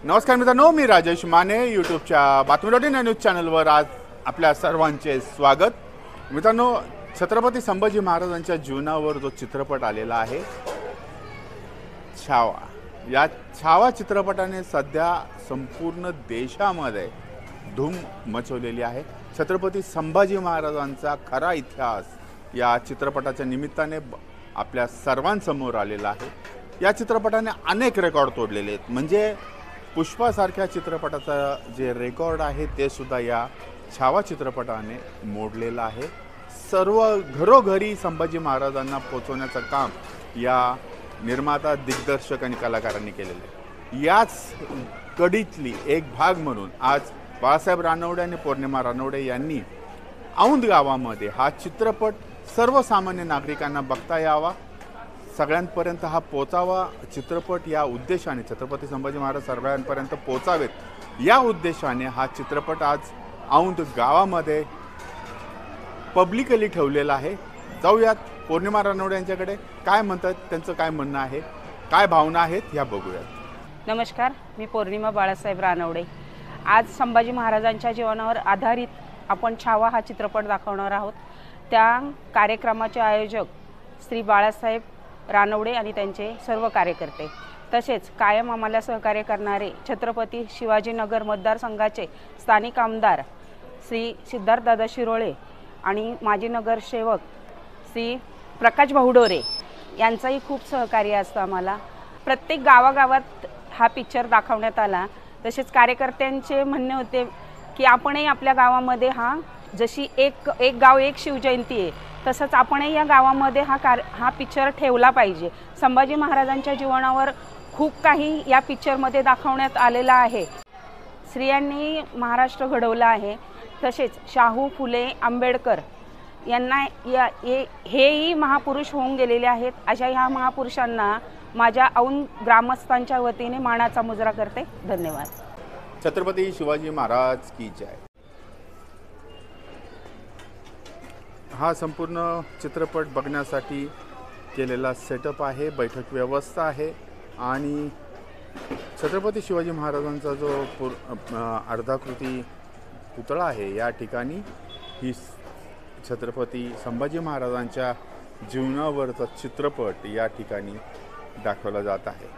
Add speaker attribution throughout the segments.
Speaker 1: नमस्कार मित्रांनो, मी राजेश माने यूट्यूबच्या बातमी.इन न्यूज चॅनलवर आज आपल्या सर्वांचे स्वागत। मित्रांनो, छत्रपती संभाजी महाराजांच्या जीवनावर जो चित्रपट आलेला आहे छावा, या छावा चित्रपटाने सध्या संपूर्ण देशामध्ये धूम मचवलेली आहे। छत्रपती संभाजी महाराजांचा खरा इतिहास या चित्रपटाच्या निमित्ताने आपल्या सर्वांसमोर आलेला आहे। या चित्रपटाने अनेक रेकॉर्ड तोडलेले आहेत, म्हणजे पुष्पासारख्या चित्रपटाचा जे रेकॉर्ड आहे ते सुद्धा या छावा चित्रपटाने मोडलेला आहे। सर्व घरोघरी संभाजी महाराजांना पोहोचवण्याचं काम या निर्माता, दिग्दर्शक आणि कलाकारांनी केलेलं आहे। याच कडीतली एक भाग म्हणून आज बाळासाहेब रानवडे आणि पौर्णिमा रानवडे यांनी औंध गावामध्ये हा चित्रपट सर्वसामान्य नागरिकांना बघता यावा, सगळ्यांपर्यंत हा पोचावा चित्रपट या उद्देशाने, छत्रपती संभाजी महाराज सर्वांपर्यंत पोचावेत या उद्देशाने हा चित्रपट आज औंध गावामध्ये पब्लिकली ठेवलेला आहे। जाऊयात पौर्णिमा रानवडे यांच्याकडे, काय म्हणतात, त्यांचं काय म्हणणं आहे, काय भावना आहेत या बघूयात।
Speaker 2: नमस्कार, मी पौर्णिमा बाळासाहेब रानवडे। आज संभाजी महाराजांच्या जीवनावर आधारित आपण छावा हा चित्रपट दाखवणार आहोत। त्या कार्यक्रमाचे आयोजक श्री बाळासाहेब रानवडे आणि त्यांचे सर्व कार्यकर्ते, तसेच कायम आम्हाला सहकार्य करणारे छत्रपती शिवाजीनगर मतदारसंघाचे स्थानिक आमदार श्री सिद्धार्थदादा शिरोळे आणि माजी नगरसेवक श्री प्रकाश भाऊ डोरे यांचाही खूप सहकार्य असतं आम्हाला। प्रत्येक गावागावात हा पिक्चर दाखवण्यात आला। तसेच कार्यकर्त्यांचे म्हणणे होते की आपणही आपल्या गावामध्ये जशी एक गाव एक शिवजयंती आहे तसंच आपणही या गावामध्ये हा पिक्चर ठेवला पाहिजे। संभाजी महाराजांच्या जीवनावर खूप काही या पिक्चरमध्ये दाखवण्यात आलेला आहे। स्त्रियांनी महाराष्ट्र घडवला आहे, तसेच शाहू फुले आंबेडकर यांना हेही महापुरुष होऊन गेलेले आहेत। अशा ह्या महापुरुषांना माझ्या औंध ग्रामस्थांच्या वतीने मानाचा मुजरा करते। धन्यवाद।
Speaker 1: छत्रपती शिवाजी महाराज की जय। हा संपूर्ण चित्रपट बघण्यासाठी केलेला सेटअप आहे, बैठक व्यवस्था आहे आणि छत्रपती शिवाजी महाराजांचा जो अर्धाकृती पुतळा आहे या ठिकाणी ही छत्रपती संभाजी महाराजांच्या जीवनावरचा चित्रपट या ठिकाणी दाखवला जात आहे।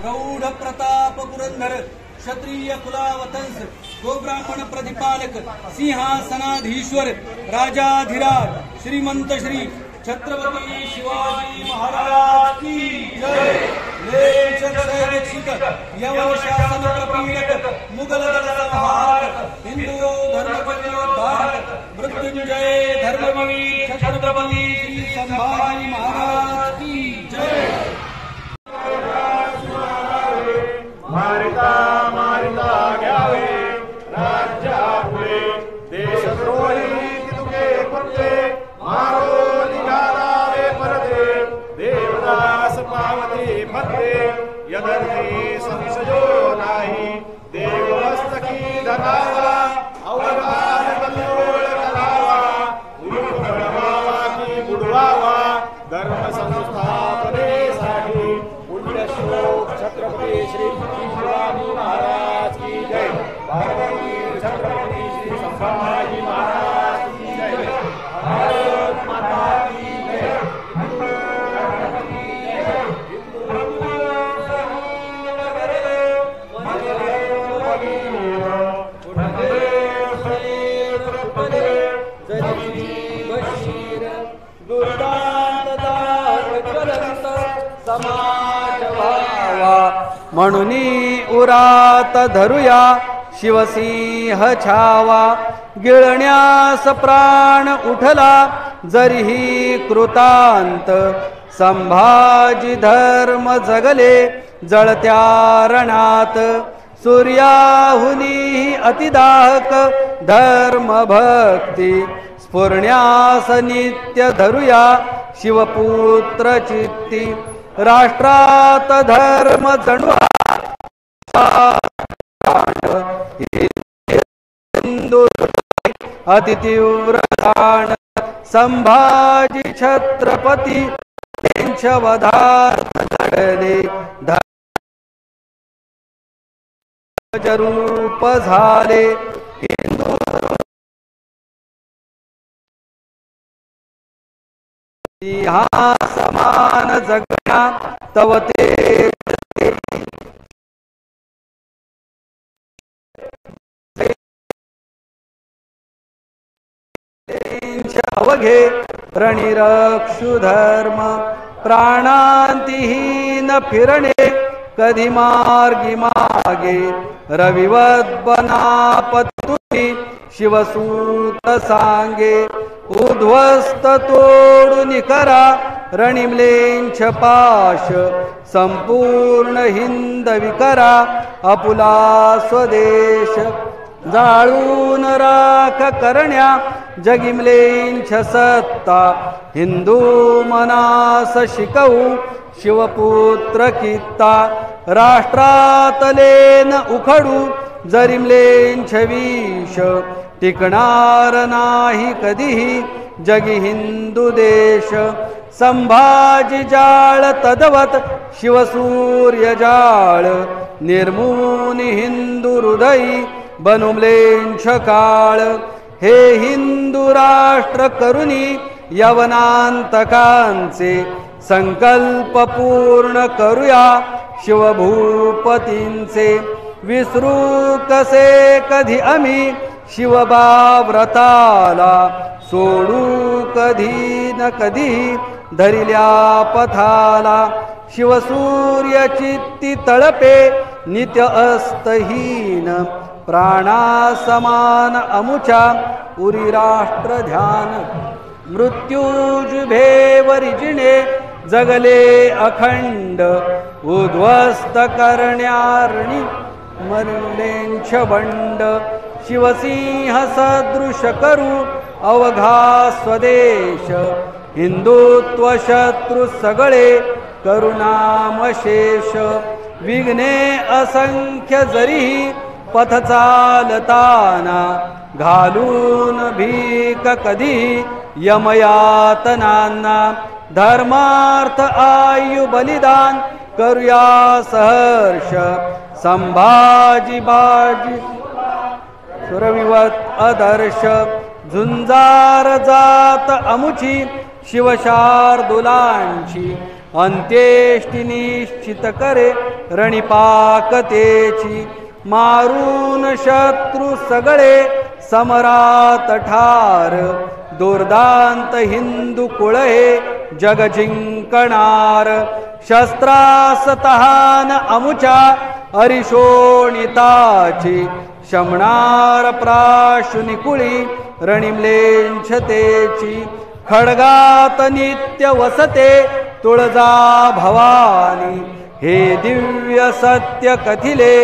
Speaker 3: प्रौढ प्रताप पुरंदर क्षत्रिय कुलावतंस गोब्राह्मण प्रतिपालक सिंहासनाधीश्वर राजाधिराज श्रीमंत श्री छत्रपती शिवाजी महाराज की जय। संरक्षक यवन शासन प्रपीडक मुगल संहारक हिंदू धर्मोद्धारक मृत्युंजय धर्मवीर छत्रपती श्री संभाजी महाराज की जय।
Speaker 4: मारिता मारिता घ्यावे राज्यापुढे देशद्रोही तुके पडले मारो निघालावे परते देवदास पावती फते यदर्थी संशयो नाही देवमस्तकी धरावा अवघान कल्लोळ करावा उडवावा की बुडवावा धर्म संस्थापनेसाठी पुण्यश्लोक छत्रपती श्री शिवाजी महाराज की जय। भारत छत्रपती श्री संभाजी महाराज की जय। भारत माता की जय।
Speaker 3: समाज भावा म्हणून उरात धरुया शिवसिंह छावा। गिळण्यास प्राण उठला जरीही कृतांत संभाजी धर्म जगले जळत्या रणात। सूर्याहुनी अतिदाहक धर्म भक्ती स्फुरण्यास नित्य धरुया शिवपुत्र चित्ती। राष्ट्रात धर्म जणू अतितीव्र ताण संभाजी छत्रपती त्यांच्या वधात लढले जरूप झाले हिंदू हा समान जगण्या तव ते अवघे रणिरक्षु धर्म प्राणांतिहीन फिरणे कधी मार्गी मागे रविवत बनापतुनी शिवसूत सांगे उद्ध्वस्त तोडून करा रणिमलेंछ पाश संपूर्ण हिंद विकरा आपुला स्वदेश जाळून राख करण्या जगिमलेंछ सत्ता हिंदू मनास शिकवू शिवपुत्र कित्ता राष्ट्रातलेन उखडू जरिमलेंछ विष टिकणार नाही कधीही जगी हिंदू देश संभाजी जाळ तदवत शिवसूर्य जाळ निर्मूनी हिंदू हृदयी बनुमलेंछ काळ हे हिंदू राष्ट्र करुणी यवनांतकांचे संकल्प पूर्ण करूया शिवभूपतींचे विसरू कसे कधी आम्ही शिवबाव्रताला सोडू कधी न कधी धरिल्या पथाला शिवसूर्य चित्ती तळपे नित्य अस्तहीन प्राणा समान अमुचा उरी राष्ट्र ध्यान मृत्यूजुभेवरी जिणे जगले अखंड उद्ध्वस्त करण्यारणी मरलेंछ बंड शिवसिंह सदृश करू अवघा स्वदेश हिंदुत्व शत्रु सगळे करुणामशेष विघ्ने असंख्य जरी पथ चालताना घालून भीक कधी यमयातनांना धर्मार्थ आयु बलिदान करूया सहर्ष संभाजी बाजी सुरविवत आदर्श झुंजार जात अमुची शिवशार्दुलांची अंत्येष्टी निश्चित करे रणिपाकतेची मारून शत्रु सगळे समरात ठार दुर्दांत हिंदू कुळे जग जिंकणार शस्त्रास तहान अमुच्या अरिशोणिताची शमणार प्राशुनिकुळी रणिमलेंछतेची खड्गात नित्य वसते तुळजा भवानी हे दिव्य सत्य कथिले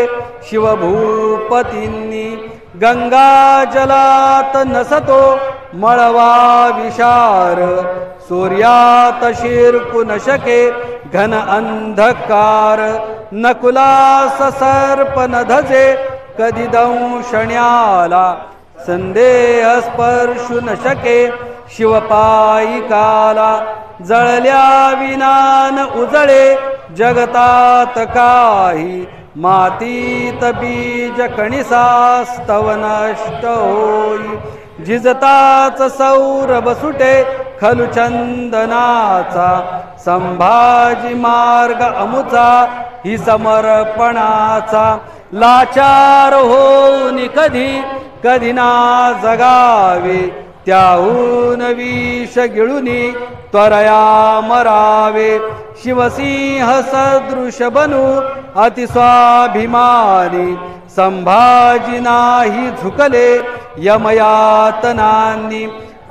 Speaker 3: शिवभूपतींनी गंगा जलात नसतो मळवा विशार सूर्यात शिरकू न शके घन अंधकार नकुलास सर्प न धजे कधी दंशण्याला संदेह स्पर्शू न शके शिवपायिकाला जळल्या विनान उजळे जगतात काही मातीत बीज कणिसास्तव नष्ट होई जिजताच सौरभ सुटे खलु चंदनाचा संभाजी मार्ग अमुचा ही समर्पणाचा लाचार होऊन कधी कधी ना जगावे त्याहून विष गिळुनी त्वरया मरावे शिवसिंह सदृश बनू अतिस्वाभिमानी संभाजी नाही झुकले यमयातनांनी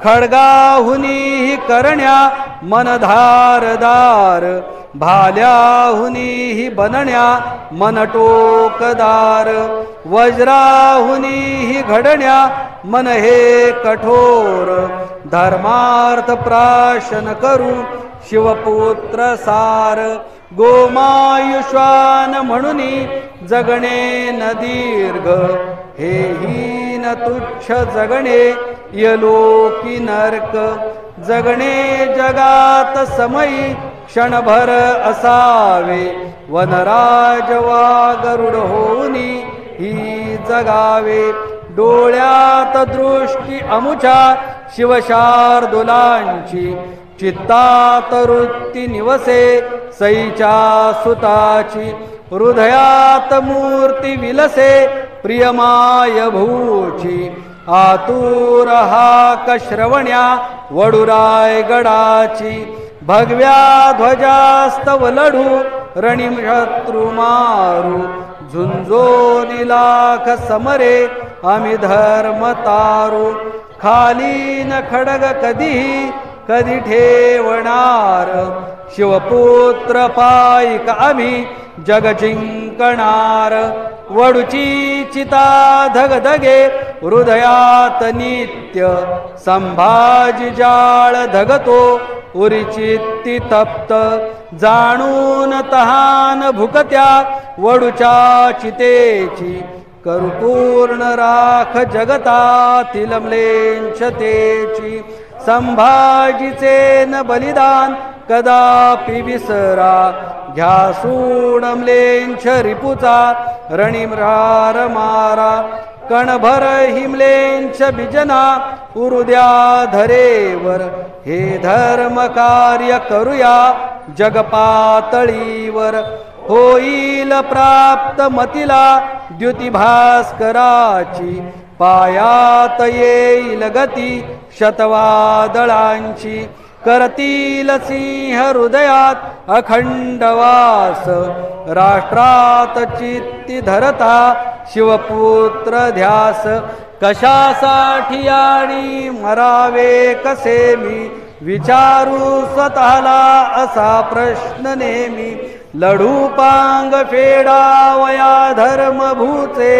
Speaker 3: खड्गाहुनी करण्या मनधारदार भाल्याहुनी बनण्या मन टोकदार वज्राहुनी घडण्या मन हे कठोर धर्मार्थ प्राशन करू शिवपुत्र सार गोमायुष्वान म्हणुनी जगणे न दीर्घ हे हीन तुच्छ जगणे यलोकी नरक जगणे जगात समयी क्षणभर असावे वनराज वा गरुड होऊनी ही जगावे डोळ्यात दृष्टी अमुच्या शिवशार्दुलांची चित्तात वृत्ती निवसे सईच्या सुताची हृदयात मूर्ती विलसे प्रियमाय भूची आतुर हाक श्रवण्या वडुराय गडाची भगव्या ध्वजास्तव लढू रणिम शत्रू मारू झुंजोनी लाख समरे आम्ही धर्म तारू खाली न खडग कधी ठेवणार शिवपुत्र पायिक आम्ही जग जिंकणार वडूची चिता धगधगे हृदयात नित्य संभाजी जाळ धगतो उरिचित्ती तप्त जाणून तहान भुकत्या वडूच्या चितेची करुपूर्ण राख जगतातील म्लेच्छतेची संभाजीचे न बलिदान कदापि विसरा घ्या सूड म्लेच्छ रिपुचा रणिम्रार मारा कणभर हिमलेंच बिजना उरुद्या धरेवर हे धर्म कार्य करूया जगपातळीवर होईल प्राप्त मतिला द्युती भास्कराची पायात येईल गती शतवादळांची करतील सिंह हृदयात अखंड वास राष्ट्रात चित्ती धरता शिवपुत्र ध्यास कशासाठी आणि मरावे कसे मी विचारू स्वतःला असा प्रश्न नेहमी लढू पांग फेडावया धर्मभूचे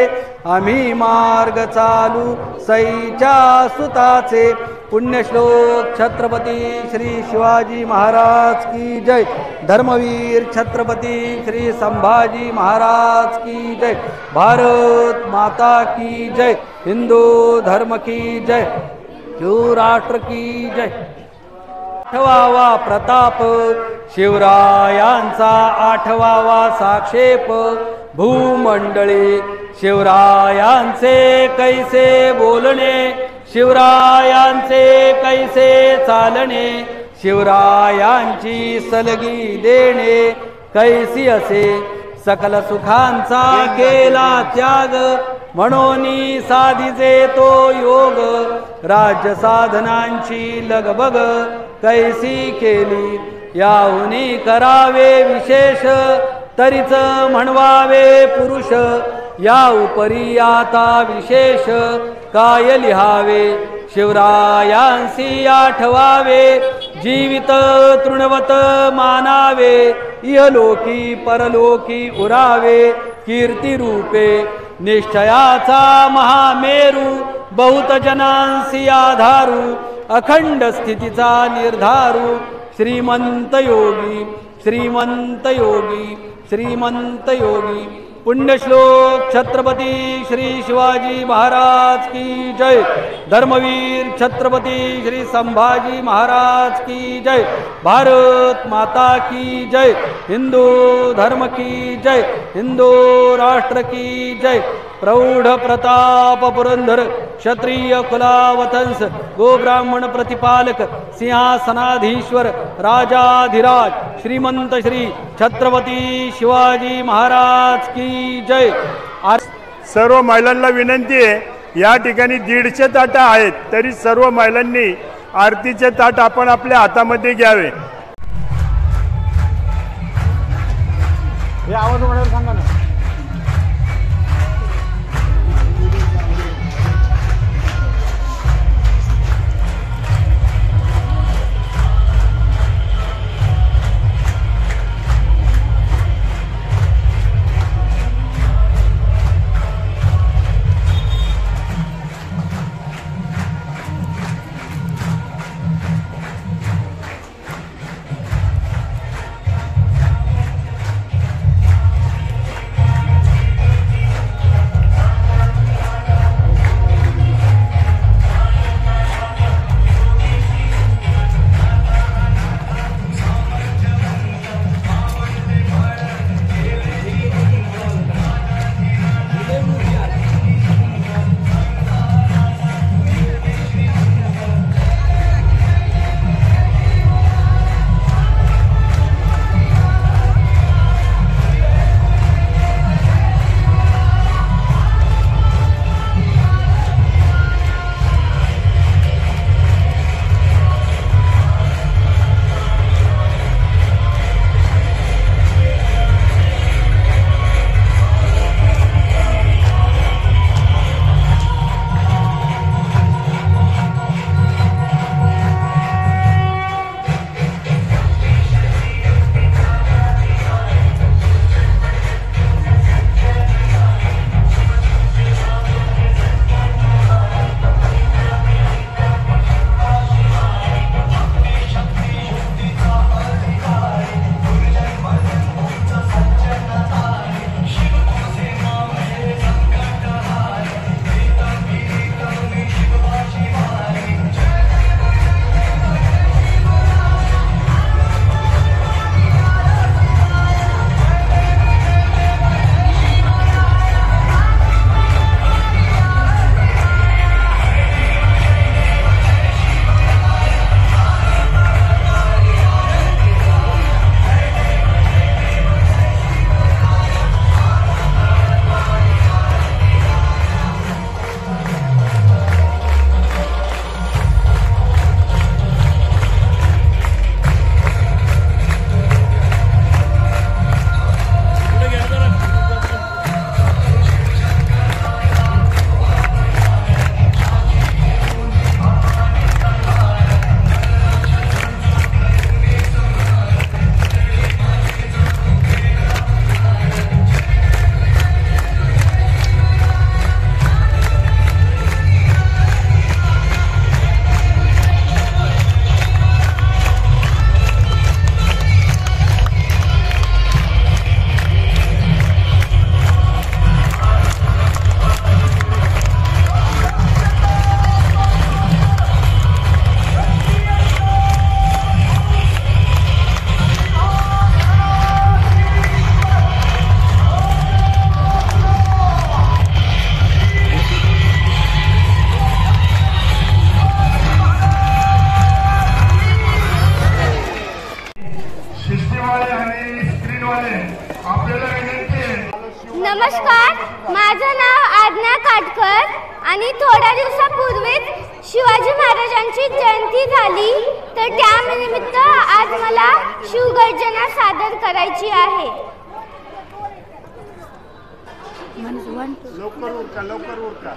Speaker 3: आम्ही मार्ग चालू सईच्या सुताचे पुण्यश्लोक छत्रपती श्री शिवाजी महाराज की जय धर्मवीर छत्रपती श्री संभाजी महाराज की जय भारत माता की जय हिंदू धर्म की जय शिवराष्ट्र की जय आठवावा प्रताप शिवरायांचा आठवावा साक्षेप भूमंडळी शिवरायांचे कैसे बोलणे शिवरायांचे कैसे चालणे शिवरायांची सलगी देणे कैसी असे सकल सुखांचा केला त्याग म्हणून साधिजे तो योग राज्य साधनांची लगबग कैसी केली याहुनी करावे विशेष तरीच म्हणवावे पुरुष या उपरी आता विशेष काय लिहावे शिवरायांसी आठवावे जीवित तृणवत मानावे इहलोकी परलोकी उरावे कीर्ती रूपे निश्चयाचा महामेरू बहुत जनांसी आधारू अखंड स्थितीचा निर्धारू श्रीमंत योगी श्रीमंत योगी श्रीमंत योगी पुण्यश्लोक छत्रपती श्री शिवाजी महाराज की जय धर्मवीर छत्रपती श्री संभाजी महाराज की जय भारत माता की जय हिंदू धर्म की जय हिंदू राष्ट्र की जय प्रौढ प्रताप पुरंदर क्षत्रिय कुलावतंस गोब्राह्मण प्रतिपालक सिंहासनाधीश्वर राजाधिराज श्रीमंत श्री छत्रपती शिवाजी महाराज की जय।
Speaker 5: सर्व महिलांना विनंती आहे या ठिकाणी 150 ताट आहेत तरी सर्व महिलांनी आरतीचे ताट आपण आपल्या हातामध्ये घ्यावे।
Speaker 1: हे आवाज वाढवायला सांगा ना।
Speaker 5: कॅमेरावाले आणि स्क्रीनवाले आपल्याला विनंती आहे.
Speaker 6: नमस्कार, माझं नाव आज्ञा काटकर आणि थोड्या दिवसापूर्वीच शिवाजी महाराजांची जयंती झाली, तर त्यानिमित्त आज मला शिवगर्जना सादर करायची आहे.
Speaker 5: लवकर उरका.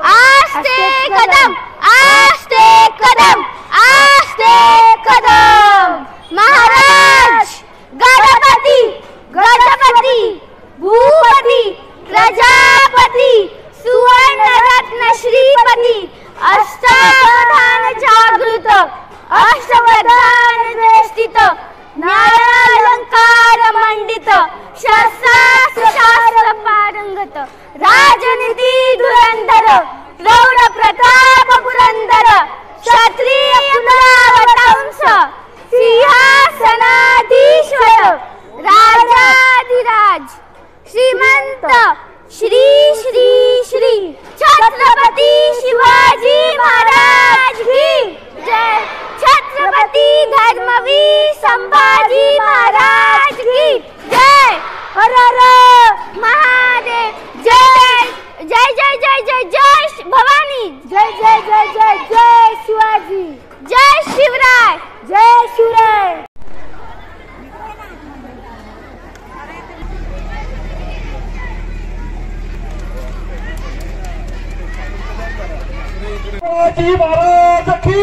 Speaker 6: आस्ते कदम, आस्ते कदम, आस्ते कदम. महाराज गणपती, गणपती भूपती प्रजापती सुवर्णरत्न श्रीपती अष्टावधान जागृत अष्टवधान वेष्टित न्यायालंकार मंडित शास्त्र पारंगत राजनीती धुरंधर प्रौढ प्रताप पुरंदर क्षत्रिय पुत्रावतांश सिंहासनाधीश्वर राजाधिराज श्रीमंत श्री श्री श्री छत्रपती शिवाजी महाराज की जय. छत्रपती धर्मवीर संभाजी महाराज की जय. हर हर महादेव. जय जय जय जय जय जय भवानी. जय जय जय जय जय शिवाजी. जय शिवराय. जय शिवराय.
Speaker 4: शिवाजी महाराज की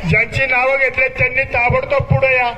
Speaker 5: ज्यांची नावं घेतले त्यांनी ताबडतोब पुढे या.